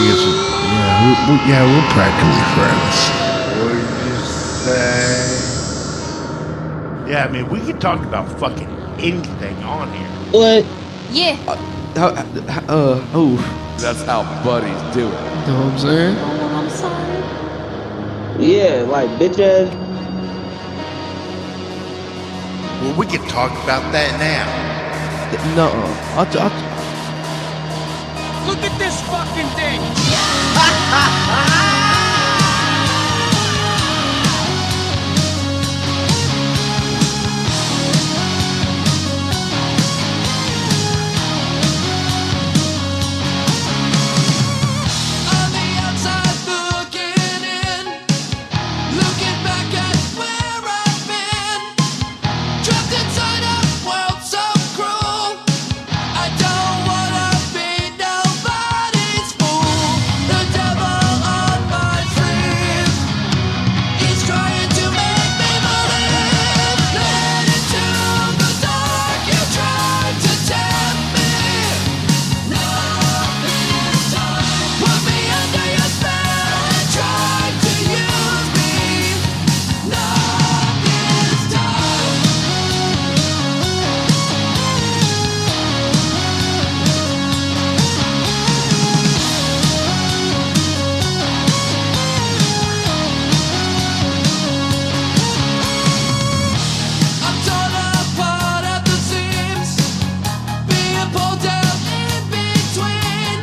guess, we're practically friends. What did you say? Yeah, I mean, we can talk about fucking anything on here. What? Yeah. That's how buddies do it. You know what I'm saying? Oh, I'm sorry. Yeah, like bitch ass. Well, we can talk about that now. No. Look at this fucking thing! On the outside looking in, looking back at where I've been, trapped inside a world so cruel. I don't wanna be nobody's fool. The devil on my sleeve, he's trying to make me believe. Led into the dark, you tried to tempt me. Not this time. Put me under your spell and tried to use me. Not this time. I'm torn apart at the seams, being pulled down in between,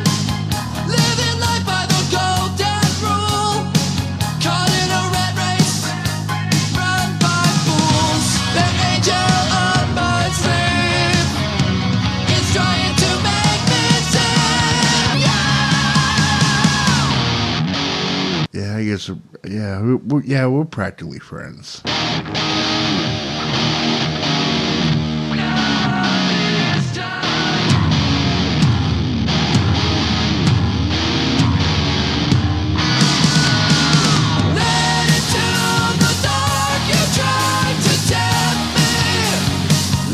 living life by the golden rule, caught in a rat race, run by fools. The angel on my sleeve is trying to make me sing. Yeah, I guess, we're practically friends. Led into the dark, you tried to tempt me.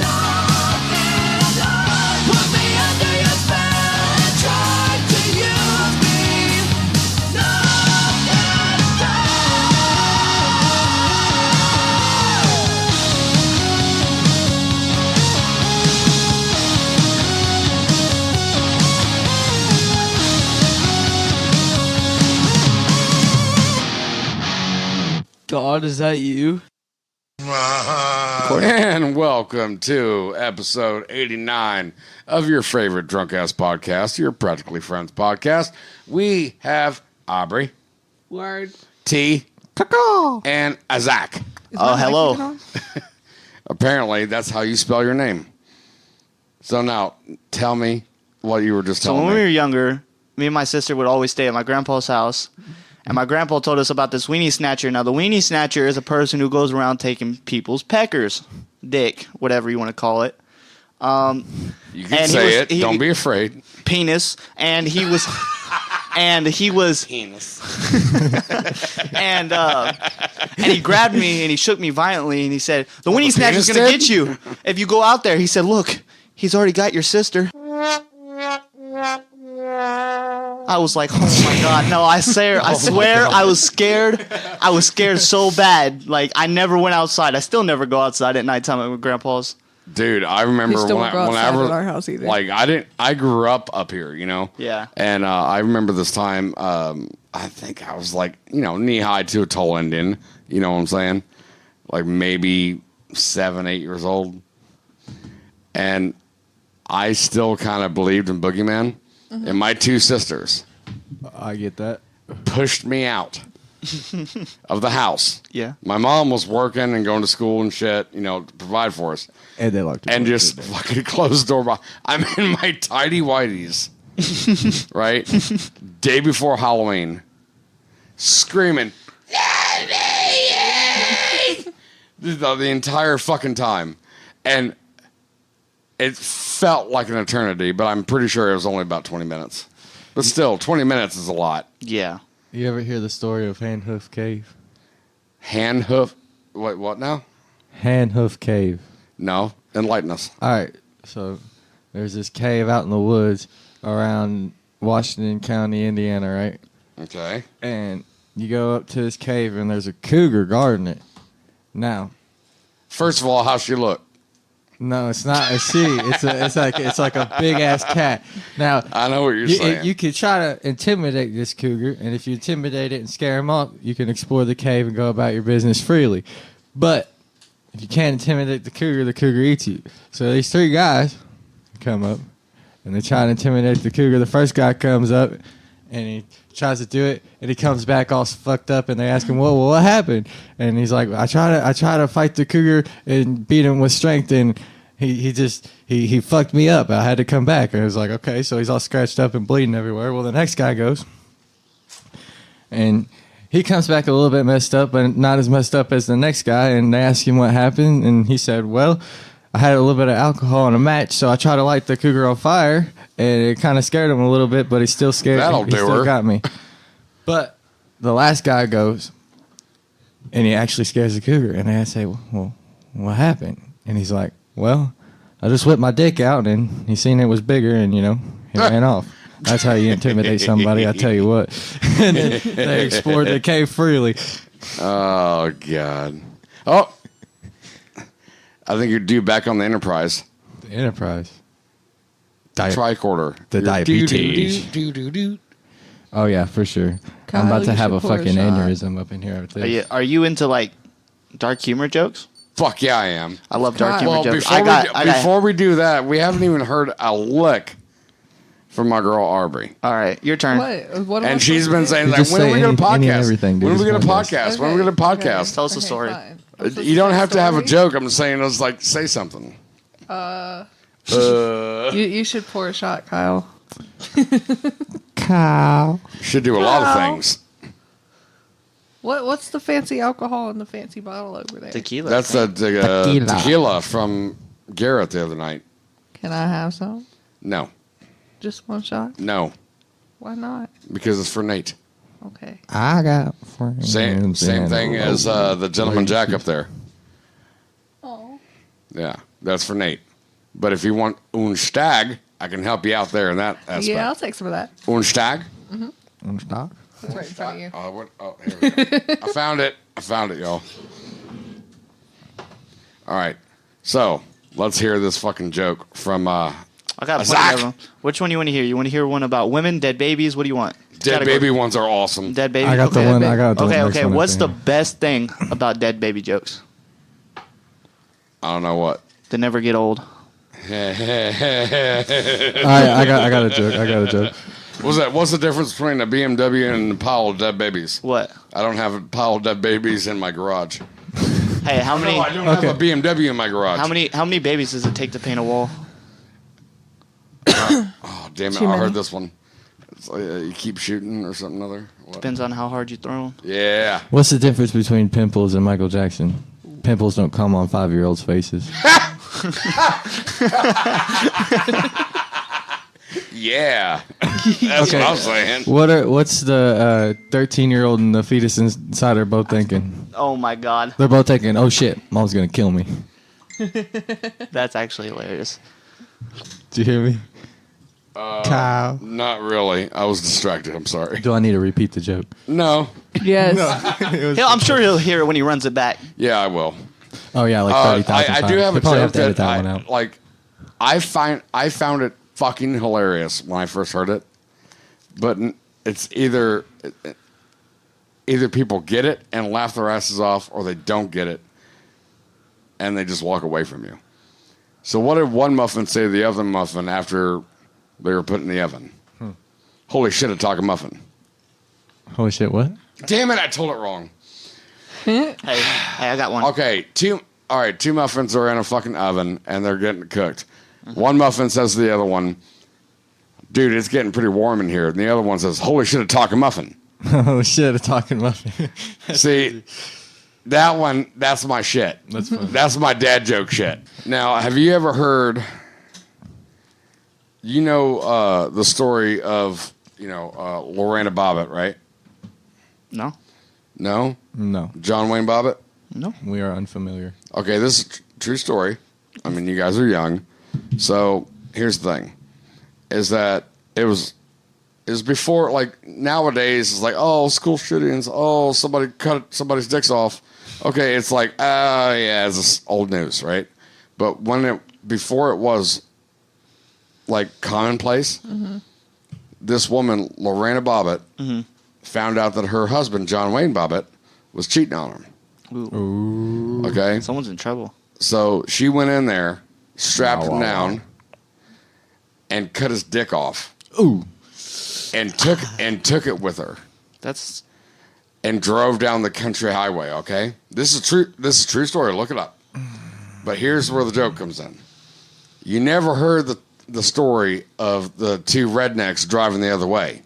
Not this time. Put me under your spell and tried to use me. Not this God, is that you? And welcome to episode 89 of your favorite drunk ass podcast, your Practically Friends podcast. We have Aubri, Word. T, and Azak. Oh, hello. Apparently, that's how you spell your name. So now, tell me what you were just So telling when we were me. younger, me and my sister would always stay at my grandpa's house. And my grandpa told us about this weenie snatcher. Now, the weenie snatcher is a person who goes around taking people's peckers, dick, whatever you want to call it. You can and say he was- it. he- Don't be afraid. Penis. And he was... Penis. and he grabbed me and he shook me violently and he said, "The weenie the snatcher's penis gonna did? get you if you go out there." He said, "Look, he's already got your sister." I was like, "Oh my god, no!" I swear, I was scared. I was scared so bad. Like I never went outside. I still never go outside at nighttime at my grandpa's. Dude, I remember We still when won't go outside whenever at our house either. like I grew up up here, you know. Yeah. And I remember this time. I think I was like, knee high to a tall Indian. You know what I'm saying? Like maybe 7, 8 years old, and I still kind of believed in boogeyman. Mm-hmm. And my two sisters I get that. pushed me out of the house. Yeah. My mom was working and going to school and shit, to provide for us. And they locked the And door, just didn't they? fucking closed the door. I'm in my tidy whities, right? Day before Halloween, screaming the entire fucking time. And it felt like an eternity, but I'm pretty sure it was only about 20 minutes. But still, 20 minutes is a lot. Yeah. You ever hear the story of Hand Hoof Cave? Hand hoof. Wait, what now? Hand Hoof Cave. No. Enlighten us. All right, so there's this cave out in the woods around Washington County, Indiana, right? Okay. And you go up to this cave, and there's a cougar guarding it. Now, First of all, how's she look? no, it's not a she. It's like a big ass cat. Now, I know what you're saying. you could try to intimidate this cougar, and if you intimidate it and scare him off, you can explore the cave and go about your business freely. But if you can't intimidate the cougar eats you. So these three guys come up, and they try to intimidate the cougar. The first guy comes up, and he tries to do it, and he comes back all fucked up, and they ask him, well, what happened? And he's like, I try to fight the cougar and beat him with strength, and he fucked me up. I had to come back. And I was like, okay, so he's all scratched up and bleeding everywhere. Well, the next guy goes, and he comes back a little bit messed up, but not as messed up as the next guy, and they ask him what happened, and he said, well, I had a little bit of alcohol in a match, so I tried to light the cougar on fire, and it kind of scared him a little bit, but he's still scared. That'll He do still her. got me. But the last guy goes, and he actually scares the cougar, and I say, well, what happened? And he's like, well, I just whipped my dick out, and he seen it was bigger, and, he ran off. That's how you intimidate somebody, I tell you what. And then they explored the cave freely. Oh, God. Oh. I think you're due back on the Enterprise. The Enterprise. Tricorder. The You're diabetes. do. Oh, yeah, for sure. Kyle, I'm about to you have should a pour a fucking shot. aneurysm up in here. After this. Are you into like dark humor jokes? Fuck yeah, I am. I love dark Kyle. humor Well, jokes. before we do that, we haven't even heard a lick from my girl Aubri. All right, your turn. What am I And she's been supposed to saying, You like, just when are say we going to any and podcast? everything, dude. When are we going to Just podcast? do? When are we going to podcast? Tell us a story. fine. I'm supposed You don't to have say to have a story? joke. I'm saying it's like, say something. You should pour a shot, Kyle. Cow. Should do a lot of Wow. things. What's the fancy alcohol in the fancy bottle over there? Tequila. That's the tequila from Garrett the other night. Can I have some? No, Just one shot? no, Why not? because it's for Nate. Okay. I got friends. Same thing as the gentleman Jack up there. Oh. Yeah, that's for Nate. But if you want un stag, I can help you out there in that aspect. Yeah, I'll take some of that. Un stag? Stop. That's right in front of you. Here we go. I found it, y'all. All right. So, let's hear this fucking joke from I got Zach. plenty of them. Which one you want to hear? You want to hear one about women, dead babies? What do you want? Dead Category. Baby ones are awesome. Dead baby. I got the okay. one. I got the Okay, next okay. one What's up the there. best thing about dead baby jokes? I don't know what. They never get old. All right, I got a joke. What's the difference between a BMW and a pile of dead babies? What? I don't have a pile of dead babies in my garage. Hey, how many? No, I don't have a BMW in my garage. How many babies does it take to paint a wall? Oh, damn it. Too I many. heard this one. It's like, you keep shooting or something other. What? Depends on how hard you throw them. Yeah. What's the difference between pimples and Michael Jackson? Pimples don't come on 5-year-olds' faces. Yeah. That's what I'm saying. What's the 13-year-old and the fetus inside are both thinking? Oh my god, They're both thinking, "Oh shit, mom's gonna kill me." that's actually hilarious. Do you hear me? Cow. Not really. I was distracted. I'm sorry. Do I need to repeat the joke? No. Yes. I'm sure he'll hear it when he runs it back. Yeah, I will. Oh yeah, like 30,000 I do have a You'll probably joke have to edit that that one out. I found it fucking hilarious when I first heard it, but it's either people get it and laugh their asses off, or they don't get it and they just walk away from you. So what did one muffin say to the other muffin after they were put in the oven? Holy shit, a taco muffin. Holy shit, what? Damn it, I told it wrong. Hey, I got one. Okay, two muffins are in a fucking oven and they're getting cooked. One muffin says to the other one, "Dude, it's getting pretty warm in here." And the other one says, "Holy shit, a taco muffin." Oh shit, a talking muffin. See, that one, that's my shit. That's fun. That's my dad joke shit. Now, have you ever heard, the story of, Lorena Bobbitt, right? No, No? No, John Wayne Bobbitt? no. we are unfamiliar. Okay, this is a true story. I mean, you guys are young. So here's the thing, is that it was It was before, like, nowadays, it's like, oh, school shootings. Oh, somebody cut somebody's dicks off. Okay, it's like, yeah, it's just old news, right? But before it was, like, commonplace, this woman, Lorena Bobbitt, found out that her husband, John Wayne Bobbitt, was cheating on her. Ooh. Okay? Someone's in trouble. So she went in there, strapped him down, and cut his dick off. Ooh. And took it with her. That's And drove down the country highway, okay? This is true story, look it up. But here's where the joke comes in. You never heard the story of the two rednecks driving the other way.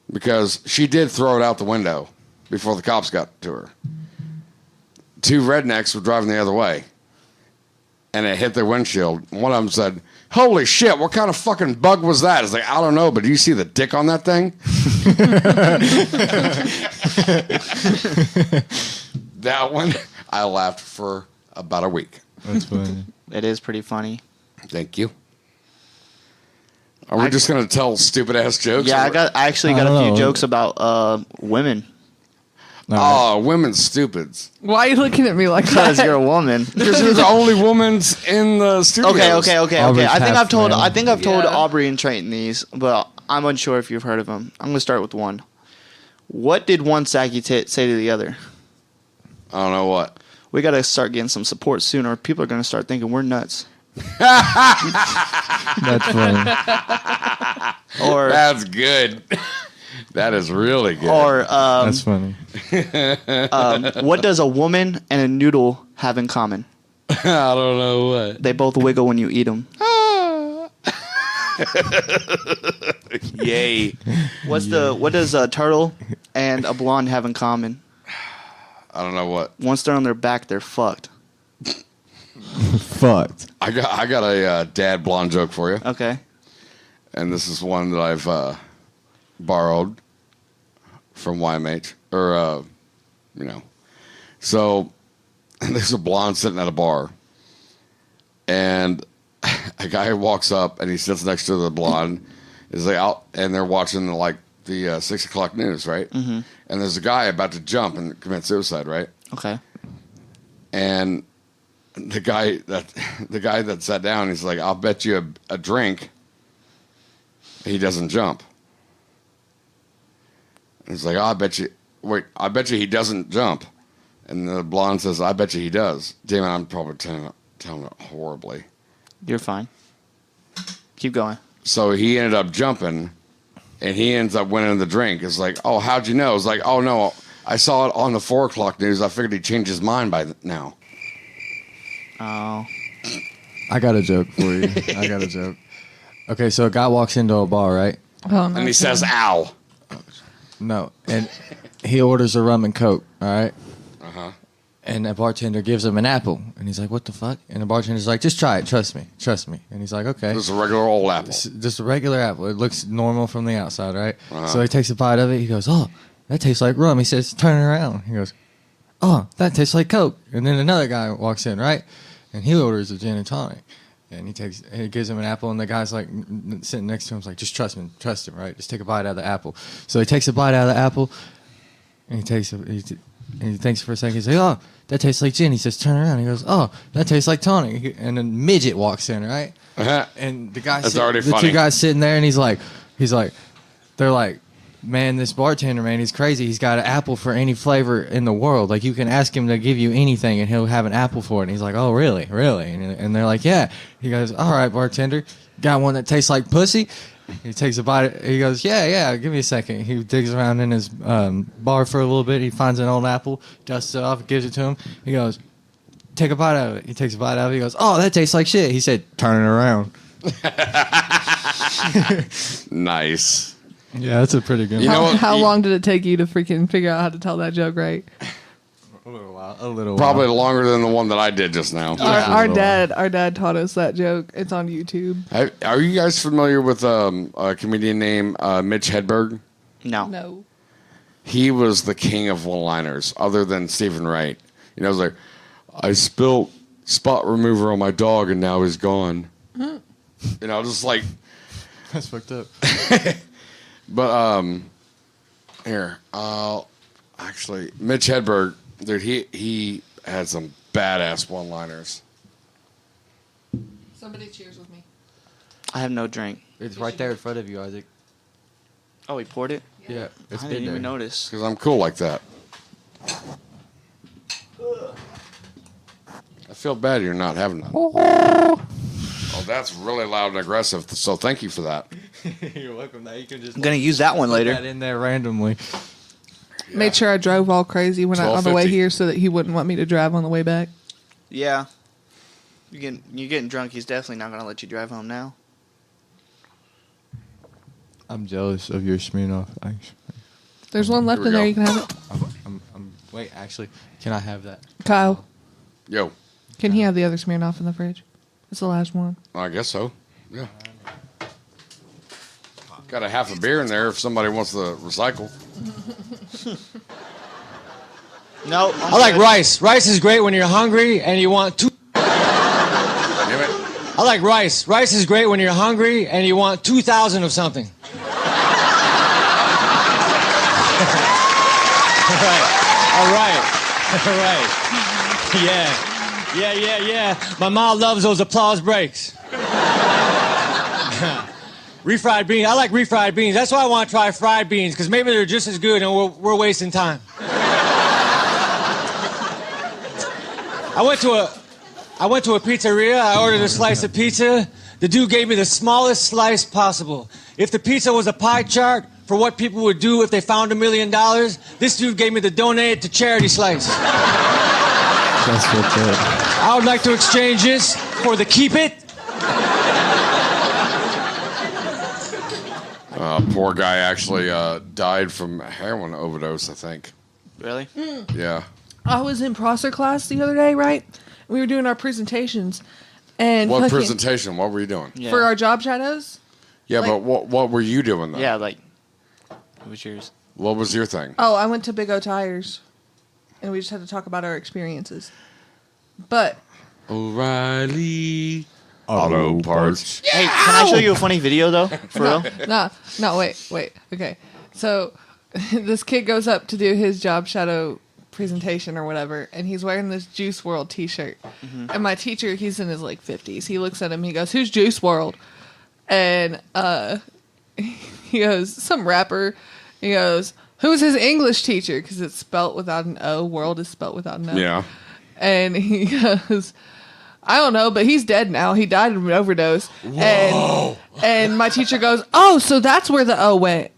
Because she did throw it out the window before the cops got to her. Two rednecks were driving the other way. And it hit their windshield. One of them said, "Holy shit, what kind of fucking bug was that?" It's like, I don't know, but do you see the dick on that thing? That one, I laughed for about a week. That's funny. it is pretty funny. Thank you. Are we just going to tell stupid-ass jokes? Yeah, or- I actually got I a don't few know. jokes about women All right. Oh, women stupids. Why are you looking at me like because that? you're a woman. Because you're the only woman in the studio. Okay. Aubrey's I think half I've told Yeah. Aubri and Trayton these, but I'm unsure if you've heard of them. I'm gonna start with one. What did one saggy tit say to the other? I don't know what. We gotta start getting some support soon, or people are gonna start thinking we're nuts. That's funny. Or That's good. That is really good. or That's funny. what does a woman and a noodle have in common? I don't know what. They both wiggle when you eat them. Yay. What does a turtle and a blonde have in common? I don't know what. Once they're on their back, they're fucked. Fucked. I got a dad blonde joke for you. Okay. And this is one that I've borrowed from YMH. Or, So, there's a blonde sitting at a bar. And a guy walks up and he sits next to the blonde. Is like out, and they're watching the 6 o'clock news, right? Mm-hmm. And there's a guy about to jump and commit suicide, right? Okay. And the guy that sat down, he's like, "I'll bet you a drink he doesn't jump." And he's like, "I bet you he doesn't jump." And the blonde says, "I bet you he does." Damn it, I'm probably telling it horribly. You're fine. Keep going. So he ended up jumping, and he ends up winning the drink. It's like, "Oh, how'd you know?" It's like, "Oh, no, I saw it on the 4 o'clock news. I figured he'd change his mind by now." Oh. I got a joke for you. I got a joke. Okay, so a guy walks into a bar, right? Oh, no, And he says, "Ow." No, and he orders a rum and coke, all right? Uh-huh. And the bartender gives him an apple, and he's like, "What the fuck?" And the bartender's like, "Just try it, trust me." And he's like, "Okay." Just a regular old apple. Just a regular apple. It looks normal from the outside, right? Uh-huh. So he takes a bite of it. He goes, "Oh, that tastes like rum." He says, "Turn it around." He goes, "Oh, that tastes like Coke." And then another guy walks in, right? And he orders a gin and tonic. And he gives him an apple, and the guy's like sitting next to him, like, "Just trust him, right? Just take a bite out of the apple." So he takes a bite out of the apple, and he thinks for a second. He's like, "Oh, that tastes like gin." He says, "Turn around." He goes, "Oh, that tastes like tonic." And then midget walks in, right? Uh-huh. And the guy, That's already the funny. two guys sitting there, and they're like, "Man, this bartender, man, he's crazy. He's got an apple for any flavor in the world. Like, you can ask him to give you anything, and he'll have an apple for it." And he's like, "Oh, really? And they're like, "Yeah." He goes, "All right, bartender, got one that tastes like pussy?" He takes a bite. He goes, yeah. Give me a second. He digs around in his bar for a little bit. He finds an old apple, dusts it off, gives it to him. He goes, "Take a bite out of it." He takes a bite out of it. He goes, "Oh, that tastes like shit." He said, "Turn it around." Nice. Yeah, that's a pretty good You know what? How long did it take you to freaking figure out how to tell that joke right? A little Probably while. longer than the one that I did just now. Our dad taught us that joke. It's on YouTube. Are you guys familiar with a comedian named Mitch Hedberg? No. No. He was the king of one-liners, other than Stephen Wright. You know, it was like, "I spilt spot remover on my dog, and now he's gone." You know, just like, That's fucked up. But here, actually, Mitch Hedberg, dude, he had some badass one-liners. Somebody cheers with me. I have no drink. It's right there in front of you, Isaac. Oh, he poured it? Yeah, it's I been didn't even there. notice. Because I'm cool like that. I feel bad you're not having that. Oh, that's really loud and aggressive. So thank you for that. You're welcome. Now you can just I'm going to use that one put later. that in there randomly. Made sure I drove all crazy when on the way 12:50. here so that he wouldn't want me to drive on the way back. Yeah. You're getting drunk. He's definitely not going to let you drive home now. I'm jealous of your Smirnoff Ice. There's one left we in there. go. You can have it. Wait, actually, can I have that? Kyle, Yo, can he have the other Smirnoff in the fridge? It's the last one. I guess so. Yeah. Got a half a beer in there if somebody wants to recycle. No. I like rice. Rice is great when you're hungry and you want two. Damn it. I like rice. Rice is great when you're hungry and you want 2,000 of something. All right. Yeah. My mom loves those applause breaks. Refried beans. I like refried beans. That's why I want to try fried beans, because maybe they're just as good and we're wasting time. I went to a pizzeria. I ordered a slice of pizza. The dude gave me the smallest slice possible. If the pizza was a pie chart for what people would do if they found $1 million, this dude gave me the donate it to charity slice. That's what's up. I would like to exchange this for the keep it. Poor guy actually died from heroin overdose, I think. Really? Yeah. I was in Prosser class the other day, right? We were doing our presentations. And What fucking- presentation? What were you doing? Yeah. For our job shadows? Yeah, Like- but what were you doing then? Yeah, like, what was yours? What was your thing? Oh, I went to Big O Tires. And we just had to talk about our experiences. But O'Reilly Auto Parts. Hey, can I show you a funny video, though? For real? No, wait. Okay. So this kid goes up to do his job shadow presentation or whatever, and he's wearing this Juice World t-shirt. And my teacher, he's in his like 50s. He looks at him, he goes, "Who's Juice World?" And he goes, "Some rapper." He goes, "Who's his English teacher?" Because it's spelt without an O. World is spelt without an O. Yeah. And he goes, "I don't know, but he's dead now. He died of an overdose." And my teacher goes, "Oh, so that's where the O went."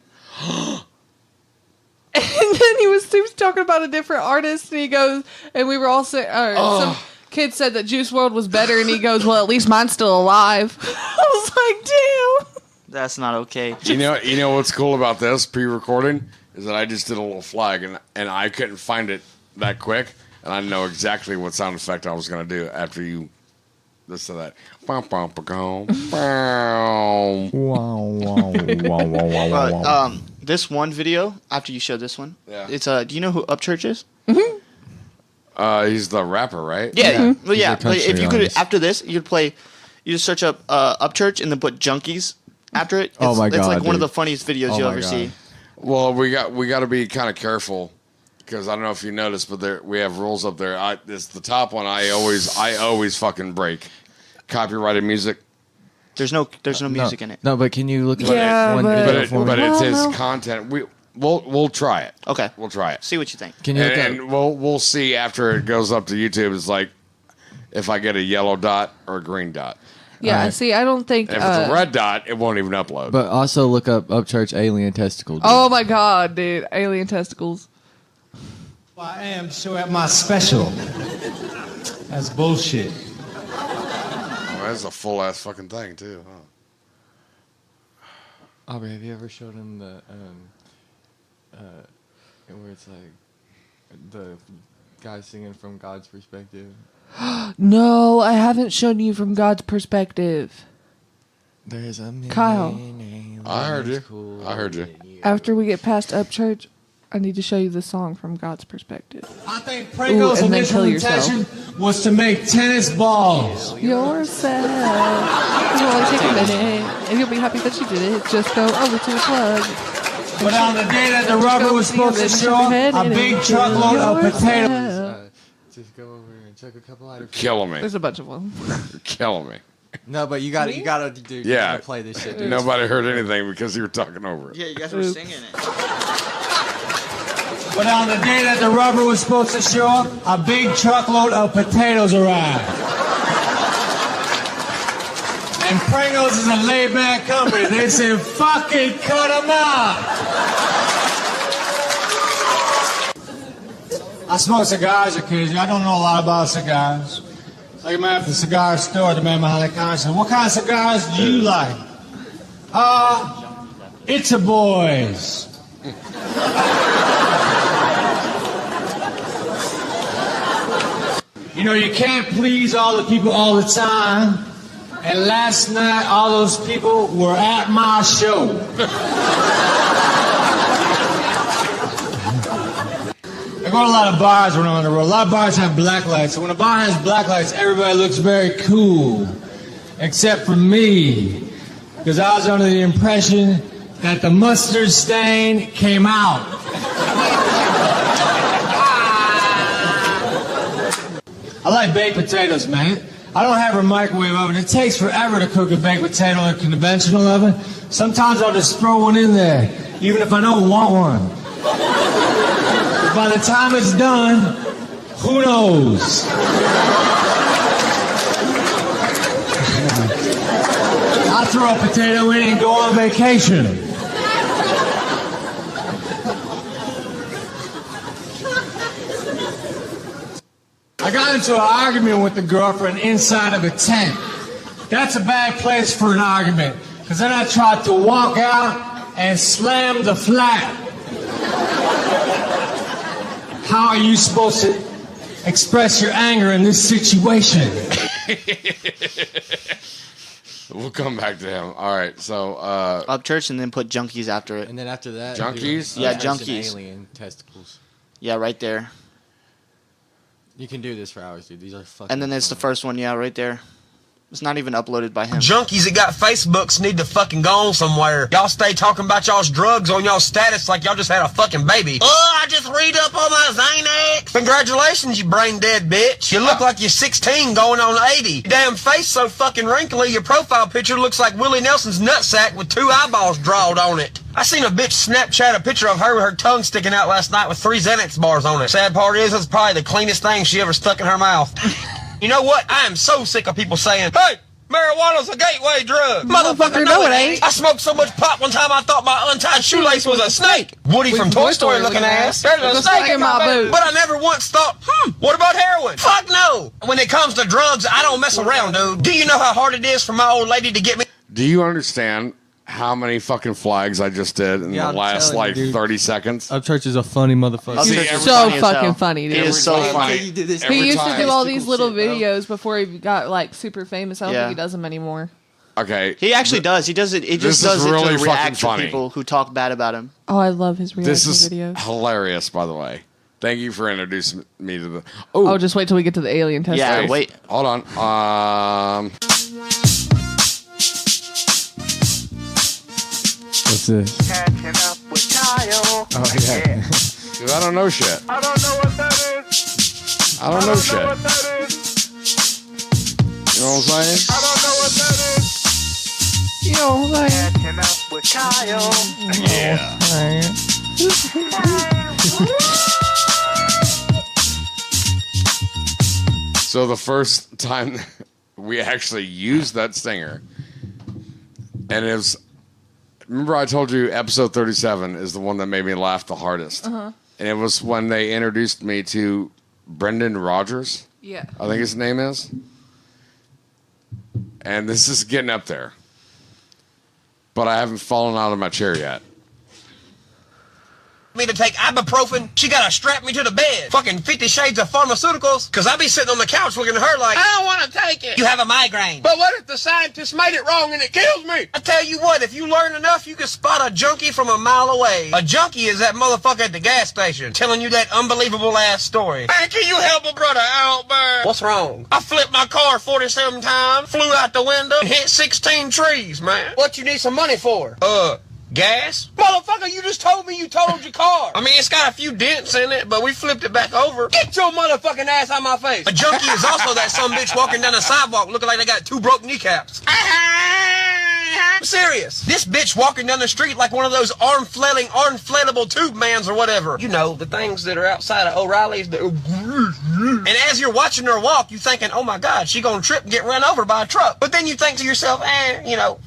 And then he was talking about a different artist, and he goes, and we were all saying, some kid said that Juice World was better, and he goes, "Well, at least mine's still alive." I was like, damn. That's not okay. You know what's cool about this pre-recording is that I just did a little flag and I couldn't find it that quick, and I know exactly what sound effect I was gonna do after you this to that. But, this one video, after you show this one, Yeah. it's do you know who Upchurch is? He's the rapper, right? Yeah. Well, He's yeah. a country If you could, artist. after this, you just search up Upchurch and then put Junkies after it. Oh my It's God, like one of dude. the funniest videos Oh you'll my ever God. see. Well, we got to be kind of careful because I don't know if you noticed, but we have rules up there. It's the top one. I always fucking break. Copyrighted music, There's no music in it. No, but can you look at Yeah, one but- video for me? but it's his Well, no. content. We'll try it. Okay. We'll try it. See what you think. Can you look at And we'll see after it goes up to YouTube. It's like if I get a yellow dot or a green dot. Yeah, Alright. see, I don't think. And if it's a red dot, it won't even upload. But also look up Upchurch alien testicle. Dude. Oh my God, dude. Alien testicles. I am to show at my special. That's bullshit. Oh, that's a full ass fucking thing too. Huh? Aubrey, have you ever showed him the where it's like the guy singing from God's perspective? No, I haven't shown you from God's perspective. There's a million Kyle. I heard you. cool I heard you. After we get past Upchurch, I need to show you the song from God's perspective. I think Pringle's and then initial kill yourself. intention was to make tennis balls. Yourself. It'll only take a minute, and you'll be happy that you did it. Just go over to the plug. fucking But on the day that the rubber was supposed to show up, a big truckload of potatoes. Just go over and check a couple items. Killing me. There's a bunch of them. You're killing me. No, but you gotta do. You Yeah. gotta play this shit. Dude. Nobody heard anything because you were talking over it. Yeah, you guys were singing it. But on the day that the rubber was supposed to show up, a big truckload of potatoes arrived. And Pringles is a laid-back company. They said, fucking cut them out. I smoke cigars occasionally. I don't know a lot about cigars. Like a man at the cigar store, the man behind the counter said, what kind of cigars do you like? It's a boys. You know, you can't please all the people all the time. And last night, all those people were at my show. I go to a lot of bars when I'm on the road. A lot of bars have black lights. So when a bar has black lights, everybody looks very cool. Except for me. Because I was under the impression that the mustard stain came out. I like baked potatoes, man. I don't have a microwave oven. It takes forever to cook a baked potato in a conventional oven. Sometimes I'll just throw one in there, even if I don't want one. But by the time it's done, who knows? I'll throw a potato in and go on vacation. I got into an argument with the girlfriend inside of a tent. That's a bad place for an argument, because then I tried to walk out and slam the flat. How are you supposed to express your anger in this situation? We'll come back to him. All right, so Up church and then put junkies after it. And then after that, Junkies? Yeah, Junkies and junkies. Alien testicles. Yeah, right there. You can do this for hours, dude. These are fucking. And then it's the fun. first one, yeah, right there. It's not even uploaded by him. Junkies that got Facebooks need to fucking go on somewhere. Y'all stay talking about y'all's drugs on y'all's status like y'all just had a fucking baby. Oh, I just read up on my Xanax. Congratulations, you brain dead bitch. You look like you're 16 going on 80. Your damn face so fucking wrinkly, your profile picture looks like Willie Nelson's nutsack with 2 eyeballs drawed on it. I seen a bitch Snapchat a picture of her with her tongue sticking out last night with 3 Xanax bars on it. Sad part is, it's probably the cleanest thing she ever stuck in her mouth. You know what? I am so sick of people saying, hey, marijuana's a gateway drug. Motherfucker, no it ain't. I smoked so much pot one time I thought my untied shoelace was a snake. Woody from Toy Story looking ass. There's a snake in my boot. But I never once thought, what about heroin? Fuck no. When it comes to drugs, I don't mess around, dude. Do you know how hard it is for my old lady to get me? do you understand how many fucking flags I just did in the I'm last telling you, dude. 30 seconds? Upchurch is a funny motherfucker. Upchurch He's is so funny as fucking hell. funny, dude. He is so funny. He did this Every He used time. to do all these Mystical little shit, bro. videos before he got like super famous. I don't Yeah. think he does them anymore. Okay. He actually does. He does it. He This just does is it really to react fucking to funny. people who talk bad about him. Oh, I love his reaction This is videos. hilarious, by the way. Thank you for introducing me to the. Oh, just wait till we get to the alien test. Yeah, Hey, wait. Hold on. What's this? Catching up with Kyle. Oh, yeah. Because I don't know shit. I don't know what that is. I don't know shit. What that is. You know what I'm saying? I don't know what that is. You know what I'm saying? Catching up with Kyle. So the first time we actually used that stinger, and it was, remember I told you episode 37 is the one that made me laugh the hardest. And it was when they introduced me to Brendan Rogers, Yeah. I think his name is. And this is getting up there. But I haven't fallen out of my chair yet. Me to take ibuprofen, she gotta strap me to the bed. Fucking 50 Shades of Pharmaceuticals, cause I be sitting on the couch looking at her like, I don't wanna take it. You have a migraine. But what if the scientists made it wrong and it kills me? I tell you what, if you learn enough, you can spot a junkie from a mile away. A junkie is that motherfucker at the gas station telling you that unbelievable ass story. Man, can you help a brother out, man? What's wrong? I flipped my car 47 times, flew out the window, and hit 16 trees, man. What you need some money for? Gas? Motherfucker, you just told me you totaled your car. I mean, it's got a few dents in it, but we flipped it back over. Get your motherfucking ass out my face. A junkie is also that some bitch walking down the sidewalk looking like they got 2 broke kneecaps. I'm serious. This bitch walking down the street like one of those arm-flailing tube mans or whatever. You know, the things that are outside of O'Reilly's. And as you're watching her walk, you thinking, oh my God, she gonna trip and get run over by a truck. But then you think to yourself,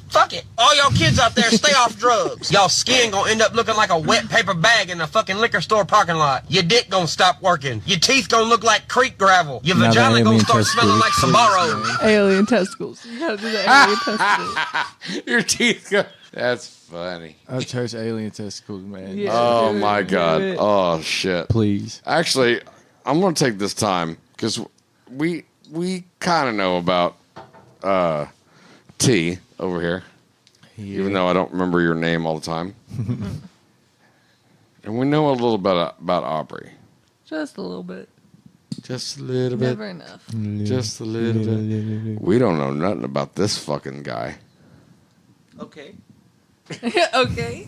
fuck it. All y'all kids out there, stay off drugs. Y'all skin gonna end up looking like a wet paper bag in a fucking liquor store parking lot. Your dick gonna stop working. Your teeth gonna look like creek gravel. Your vagina gonna start smelling like Sbarro. Alien testicles. You gotta do the alien testicles. Your teeth go. That's funny. I chose alien testicles, man. Yeah. Oh do it, my do God. it. Oh shit. Please. Actually, I'm gonna take this time because we kind of know about T over here, even though I don't remember your name all the time, and we know a little bit about Aubri. Just a little bit. Just a little bit. Never enough. Just a little bit. We don't know nothing about this fucking guy. Okay. Okay.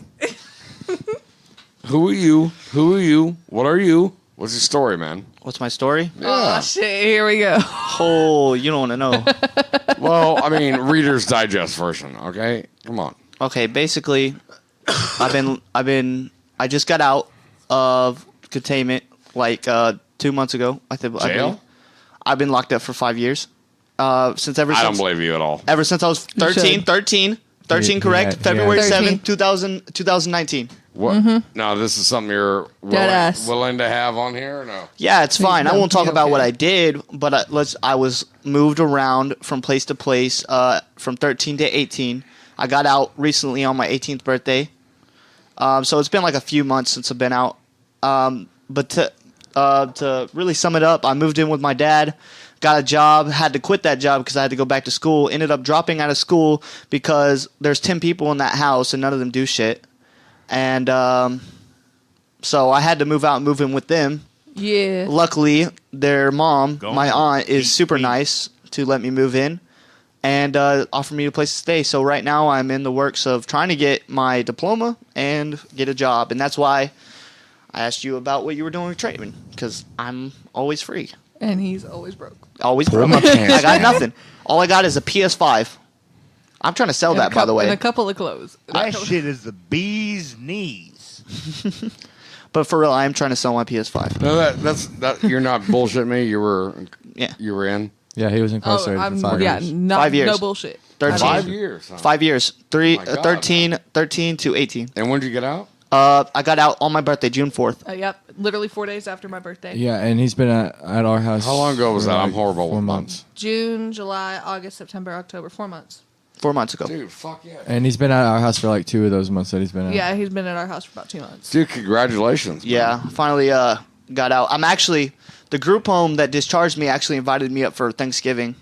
Who are you? Who are you? What are you? What's your story, man? What's my story? Oh shit! Here we go. Oh, you don't want to know. Well, I mean, Reader's Digest version. Okay, come on. Okay, basically, I just got out of containment like 2 months ago. I think. Jail? I've been locked up for 5 years. I don't believe you at all. Ever since I was 13, correct? Yeah, February 13. 7th, 2019. What? No, this is something you're Deadass. willing to have on here or no? Yeah, it's fine. I that'll won't talk be about what okay. I did, but I was moved around from place to place from 13 to 18. I got out recently on my 18th birthday. So it's been like a few months since I've been out. But to really sum it up, I moved in with my dad, got a job, had to quit that job because I had to go back to school, ended up dropping out of school because there's 10 people in that house and none of them do shit. And so I had to move out and move in with them. Yeah. Luckily, their mom, Go my on. aunt, is super nice to let me move in and offer me a place to stay. So right now I'm in the works of trying to get my diploma and get a job. And that's why I asked you about what you were doing with Traitman, because I'm always free. And he's always broke. Always Pull broke. my pants I got down. nothing. All I got is a PS5. I'm trying to sell And that, a by the way. And a couple of clothes. That shit is the bee's knees. But for real, I am trying to sell my PS5. No, that's you're not bullshitting me. You were in Yeah, he was Oh, incarcerated for 5 years. not 5 years. No bullshit. 13. 5 years. Huh? 5 years. my God, 13 to 18. And when did you get out? I got out on my birthday, June 4th. Yep. Literally 4 days after my birthday. Yeah, and he's been at our house. How long ago was for that? like I'm horrible 4 with months. June, July, August, September, October. 4 months. 4 months ago. Dude, fuck yeah. And he's been at our house for like 2 of those months that he's been at. Yeah, he's been at our house for about 2 months. Dude, congratulations. man. Yeah, finally got out. I'm actually, the group home that discharged me actually invited me up for Thanksgiving.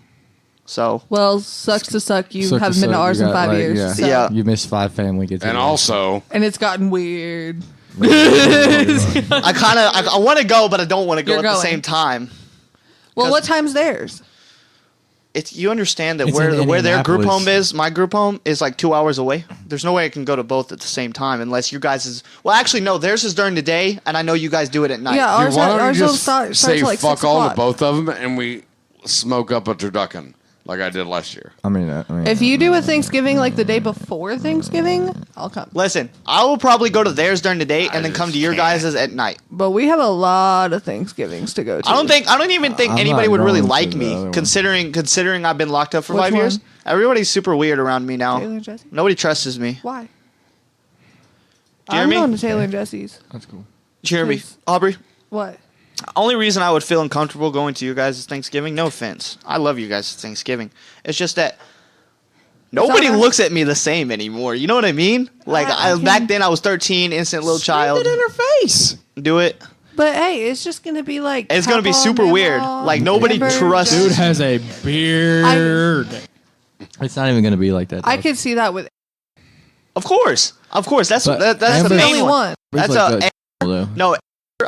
So, Well, sucks to suck. You Suck to haven't been to suck, ours you in got, 5 like, years. yeah. So. Yeah. You missed 5 family get And also, And it's gotten weird. I want to go, but I don't want to go You're at the going. same time. Well, 'Cause- what time's theirs? You understand that It's where in their group Indianapolis. home is, my group home is like 2 hours away. There's no way I can go to both at the same time unless you guys is. Well, actually, no. Theirs is during the day, and I know you guys do it at night. Yeah, dude, why don't ours you don't just start say till like fuck 6 all to o'clock. both of them and we smoke up a turducken like I did last year? I mean, If you do a Thanksgiving like the day before Thanksgiving, I'll come. Listen, I will probably go to theirs during the day and then come to your guys' at night. But we have a lot of Thanksgivings to go to. I don't even think I'm anybody not would really going to like the me, other one. considering I've been locked up for Which 5 years. one? Everybody's super weird around me now. Taylor and Jesse? Nobody trusts me. Why? Jeremy? I'm going to Taylor and Jesse's. That's cool. Jeremy, Please. Aubrey. What? Only reason I would feel uncomfortable going to your guys' Thanksgiving, no offense. I love you guys' Thanksgiving. It's just that nobody alright. looks at me the same anymore. You know what I mean? Like back then I was 13, innocent little child. It in her face. Do it. But hey, it's just going to be like. It's gonna be Papa, super Mama, weird. Like nobody Amber, trusts. Dude has a beard. It's not even going to be like that. I though. could see that with. Of course. That's But that's the Amber's main only one. one. That's Like a though. no.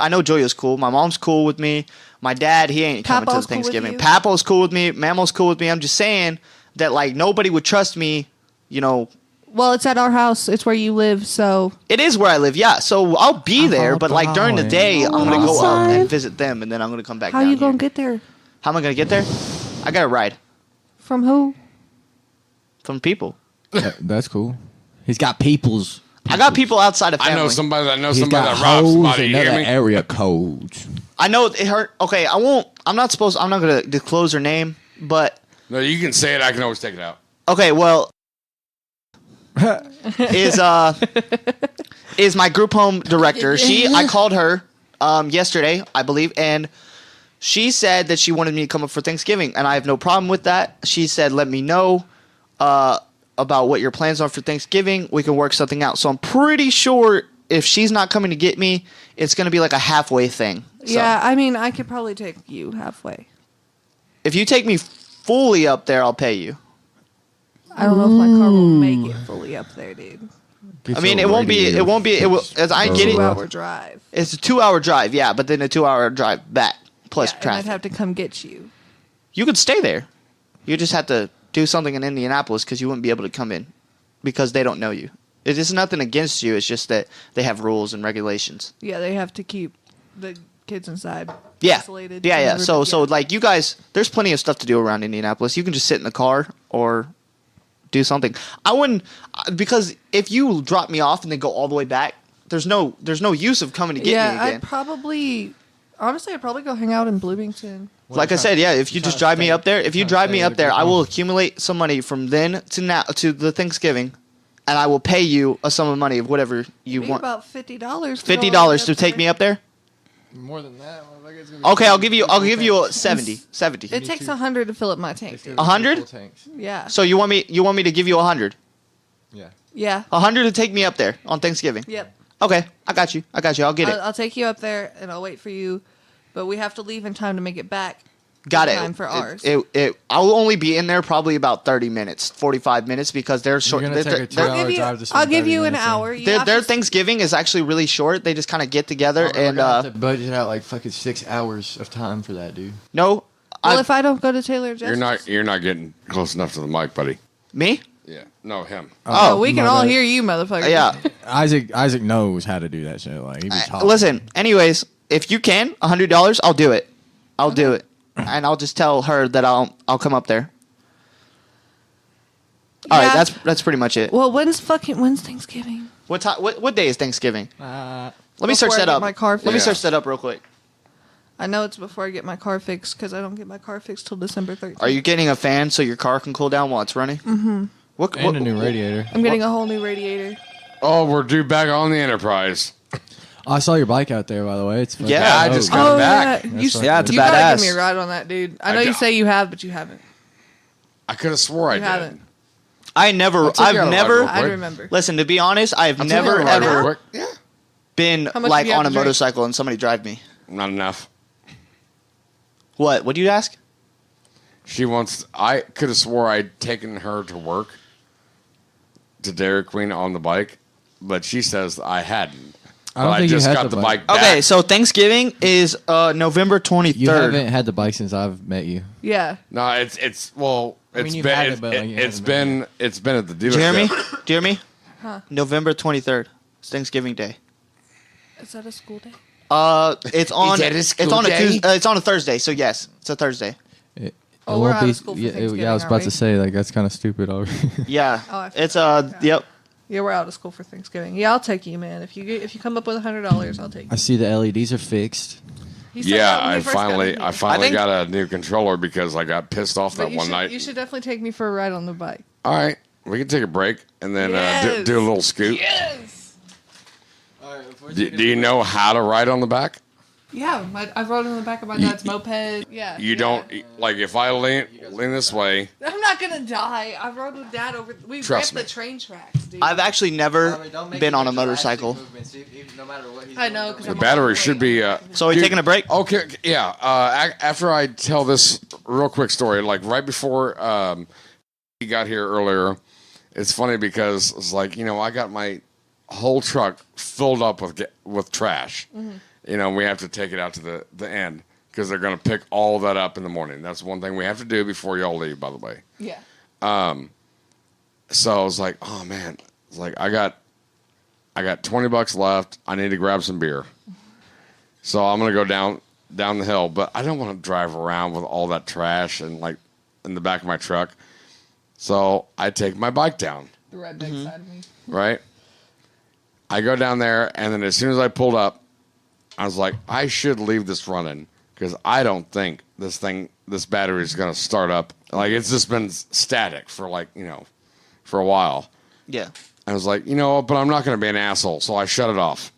I know Joya's cool. My mom's cool with me. My dad, he ain't coming to Papa's the cool with Thanksgiving. you? Papa's cool with me. Mammo's cool with me. I'm just saying that like nobody would trust me, you know, Well, it's at our house. It's where you live, so It is where I live, yeah. So I'll be there, but like during the day, I'm gonna go out Outside. and visit them, and then I'm gonna come back. how down you gonna here. get there? How am I gonna get there? I got a ride From who? from people. That's cool. He's got peoples. I got people outside of family. I know somebody that knows He's somebody got that robs hoes somebody. and You hear other me? area codes. I know it hurt. Okay, I won't. I'm not gonna disclose her name, but No, you can say it. I can always take it out. okay. Well, is my group home director. I called her yesterday, I believe, and she said that she wanted me to come up for Thanksgiving, and I have no problem with that. She said, "Let me know about what your plans are for Thanksgiving. We can work something out." So I'm pretty sure if she's not coming to get me, it's going to be like a halfway thing. So Yeah, I mean, I could probably take you halfway. if you take me fully up there, I'll pay you. I don't know if my car will make it fully up there, dude. I mean, it won't be. It will. As I get it, 2-hour drive. it's a 2-hour drive. Yeah, but then a 2-hour drive back plus Yeah, and I'd traffic. have to come get you. You could stay there. You just have to do something in Indianapolis because you wouldn't be able to come in because they don't know you. It's just nothing against you. It's just that they have rules and regulations. Yeah, they have to keep the kids inside. Yeah, Isolated yeah, from yeah. everybody. So like you guys, there's plenty of stuff to do around Indianapolis. You can just sit in the car or do something. I wouldn't because if you drop me off and then go all the way back, there's no use of coming to get me again. I'd probably go hang out in Bloomington. Like I said, yeah, if you just drive me up there, I will accumulate some money from then to now to the Thanksgiving, and I will pay you a sum of money of whatever you Maybe want. about $50. $50 to take me up there. More than that. It's gonna be Okay, I'll give you a 70. It takes 100 to fill up my tank. Dude. 100? Yeah. So you want me to give you 100? Yeah. Yeah. 100 to take me up there on Thanksgiving. Yep. Okay, I got you. I'll get it. I'll take you up there and I'll wait for you, but we have to leave in time to make it back. Got in it. Time for ours. I'll only be in there probably about 30 minutes, 45 minutes because they're short. You're gonna take a 2-hour drive to spend I'll give 30 you an minutes hour. in. You Their have to- Thanksgiving is actually really short. They just kind of get together We're and gonna have to budget out like fucking 6 hours of time for that, dude. no. Well, if I don't go to Taylor Justice. You're not getting close enough to the mic, buddy. Me? Yeah. No, him. Oh, we can my all bad. hear you, motherfucker. Yeah. Isaac knows how to do that shit. Like he be talking. Listen, anyways, if you can, $100, I'll do it. I'll do it. And I'll just tell her that I'll come up there. All right, Yeah. that's pretty much it. Well, when's Thanksgiving? What time? What day is Thanksgiving? Let me search Before I that get up. my car Let me fixed. search that up real quick. I know it's before I get my car fixed because I don't get my car fixed till December 13th. Are you getting a fan so your car can cool down while it's running? Mm-hmm. And a new radiator. I'm getting a whole new radiator. Oh, we're due back on the Enterprise. I saw your bike out there, by the way. It's fucking Yeah, I dope. just got it back. Yeah, That's Yeah, it's a you gotta badass. give me a ride on that, dude. I know I you do- say you have, but you haven't. I could have swore I You did. haven't. I've never. I'll take you on a ride real I quick. remember. Listen, to be honest, I've I'll take you never on a ride real ever quick. Yeah. been How much like do you have on a to drink? motorcycle and somebody drive me. Not enough. What? What do you ask? I could have swore I'd taken her to work to Dairy Queen on the bike, but she says I hadn't. I don't But think you just had got the the bike. bike back. Okay, so Thanksgiving is November 23rd. You haven't had the bike since I've met you. Yeah. No, it's well, I mean, it's you've been had it, it's, but, like, you it's haven't been it's been at the dealership. Jeremy? Jeremy? Huh? November 23rd. It's Thanksgiving Day. Is that a school day? It's on. that a It's school on a day? Tuesday. It's on a Thursday. So yes, it's a Thursday. It Oh, won't we're out be- of school for yeah, Thanksgiving, I was aren't about we? to say like that's kind of stupid already. Yeah. Oh, I It's forgot. Yep. Yeah, we're out of school for Thanksgiving. Yeah, I'll take you, man. If you come up with $100, I'll take I you. see the LEDs are fixed. He said Yeah, that when I we first got in finally here. I finally think- got a new controller because I got pissed off But that one night. You should definitely take me for a ride on the bike. All right, we can take a break and then Yes. do a little scoot. Yes. Do you know how to ride on the back? Yeah, I rode on the back of my dad's moped. Yeah. You yeah. don't like if I lean this way. I'm not gonna die. I rode with dad over. We Trust ripped me. the train tracks, dude. I've actually never been on a motorcycle. I know because The battery should be. So are we Dude, taking a break? Okay, yeah. After I tell this real quick story, like right before he got here earlier, it's funny because it's like I got my whole truck filled up with trash. Mm-hmm. We have to take it out to the end because they're going to pick all that up in the morning. That's one thing we have to do before y'all leave, by the way. Yeah. So I was like, oh man, it's like I got $20 left. I need to grab some beer. So I'm gonna go down the hill, but I don't want to drive around with all that trash and like in the back of my truck. So I take my bike down. The redneck side of me. Right. I go down there, and then as soon as I pulled up, I was like, I should leave this running because I don't think this battery is gonna start up. Like it's just been static for for a while. Yeah. I was like, but I'm not going to be an asshole, so I shut it off.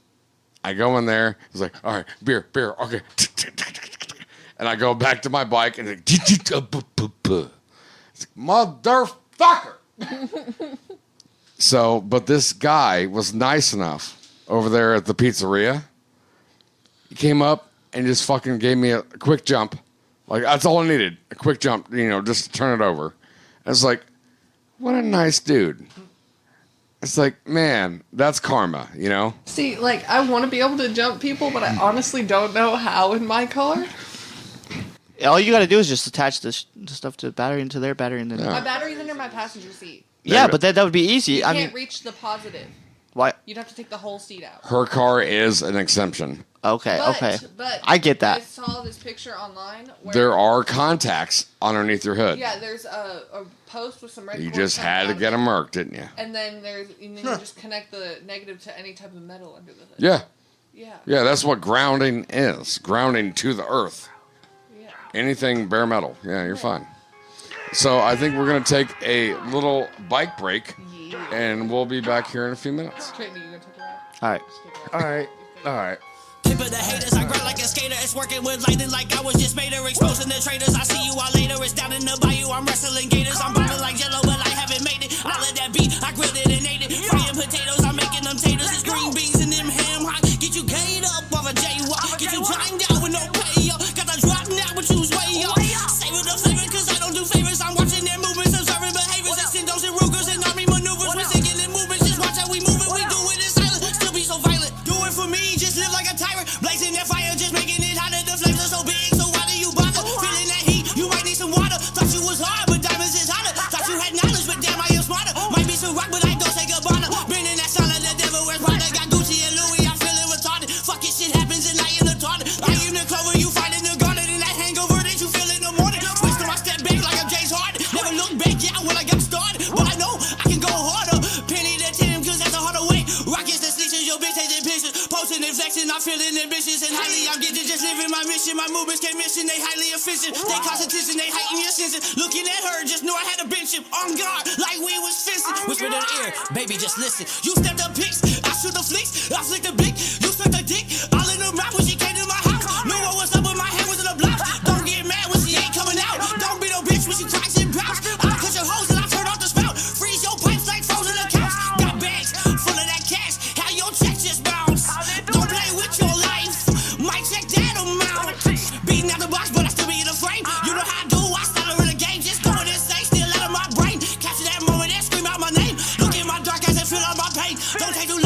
I go in there. It's like, all right, beer, okay. And I go back to my bike, and it's like, motherfucker. So, but this guy was nice enough over there at the pizzeria. He came up and just fucking gave me a quick jump. Like, that's all I needed, a quick jump, just to turn it over. And it's like, what a nice dude. It's like, man, that's karma, See, like, I want to be able to jump people, but I honestly don't know how in my car. All you got to do is just attach the stuff to the battery into their battery, and then. My battery's under my passenger seat. Yeah, but that would be easy. You can't reach the positive. Why? You'd have to take the whole seat out. Her car is an exemption. Okay, But I get that. I saw this picture online. Where There are contacts underneath your hood. Yeah, there's a post with some red. You cord just coming had to out get of them it. marked, didn't you? And then you just connect the negative to any type of metal under the hood. Yeah. Yeah. Yeah, that's what grounding is. Grounding to the earth. Yeah. Anything bare metal. Yeah, you're fine. So I think we're going to take a little bike break, and we'll be back here in a few minutes. Trenton, you gonna take a ride? All right. All right. Tip of the haters, I grind like a skater. It's working with lightning like I was just made her. Exposing the traitors, I see you all later. It's down in the bayou, I'm wrestling gators. I'm bobbing like jello, but I haven't made it. I let that beat, I grilled it and ate it. Frying potatoes, I'm making them taters. It's green beans and them ham hot. Get you gayed up off a jaywalk. Get you timed out with no pay, yo. Got the drop now, but you was way up. Savor the flavor, cause I don't do favors. I'm watching their movements, observing behaviors. Extendos and Rugers and army maneuvers. We're singing in movements, just watch how we move it. We do it in silence, still be so violent. Do it for me, just live like a tyrant. Blazing that fire, just making it hotter. The flames are so big, so why do you bother? Feeling that heat, you might need some water. Thought you was hard, but diamonds is hotter. Thought you had knowledge, but damn, I am smarter. Might be some rock, but I don't take a bonner. Been in that solid, the devil wears Prada. Got Gucci and Louis, I'm feeling retarded. Fucking shit happens and I am the target. I am the clover, you find in the garden. And that hangover that you feel in the morning. Switch to my step back like I'm James Harden. Never look back, yeah, when I got started. But I know I can go harder. Penny to Tim, cause that's a harder way. Rockets and snitches, your bitch taking pictures. Posting and flexing, I'm feeling ambitious and highly. I'm getting just living my mission. My movements can't mission, they highly efficient. They concentration, they heighten your senses. Looking at her, just knew I had to bench him. On guard, like we was fencing. Whisper in her ear, baby, just listen. You stepped up pics, I shoot the flicks. I flicked the blick, you sucked the dick. All in the mouth when she came to my house. Knew what was up, but my hand was in the blouse. Don't get mad when she ain't coming out. Don't be no bitch when she cracks and bounce. I cut your hose and I turn off the spout. Freeze your pipes like frozen accounts. Got bags full of that cash. How your check just bounce. Don't play with your life. Might check that amount. Beating out the box, but I still be in the frame. You know how I do, I stutter in the game. Just going insane, still out of my brain. Capture that moment and scream out my name. Look in my dark eyes and feel all my pain. Don't take too